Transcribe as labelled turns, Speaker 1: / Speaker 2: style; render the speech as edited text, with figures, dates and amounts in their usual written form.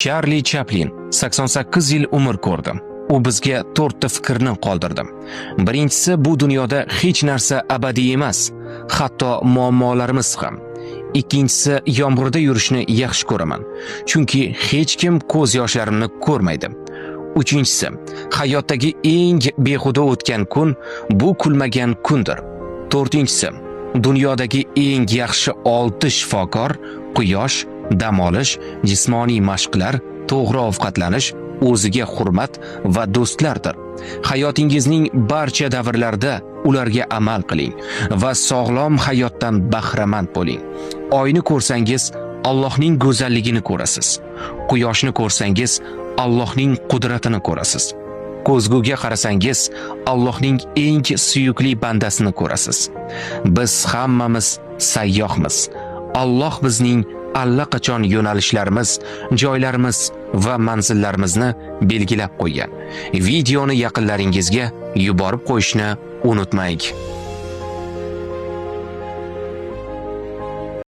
Speaker 1: Charlie Chaplin 88 yil umr ko'rdi. U bizga 4 ta fikrni qoldirdi. Birinchisi, bu dunyoda hech narsa abadiy emas, hatto muammolarimiz ham. Ikkinchisi, yomg'irda yurishni yaxshi ko'raman, chunki hech kim ko'z yoshlarimni ko'rmaydi. Uchinchisi, hayotdagi eng behuda o'tgan kun bu kulmagan kundir. To'rtinchisi, dunyodagi eng yaxshi 6 shifokor quyosh, dam olish, jismoniy mashqlar, to'g'ri ovqatlanish, o'ziga hurmat va do'stlardir. Hayotingizning barcha davrlarida ularga amal qiling va sog'lom hayotdan bahramand bo'ling. Oyni ko'rsangiz, Allohning go'zalligini ko'rasiz. Quyoshni ko'rsangiz, Allohning qudratini ko'rasiz. Ko'zguga qarasangiz, Allohning eng suyukli bandasini ko'rasiz. Biz hammamiz sayyohmiz. Alloh bizning allaqachon yo'nalishlarimiz, joylarimiz va manzillarimizni belgilab qo'ygan. Videoni yaqinlaringizga yuborib qo'yishni unutmang.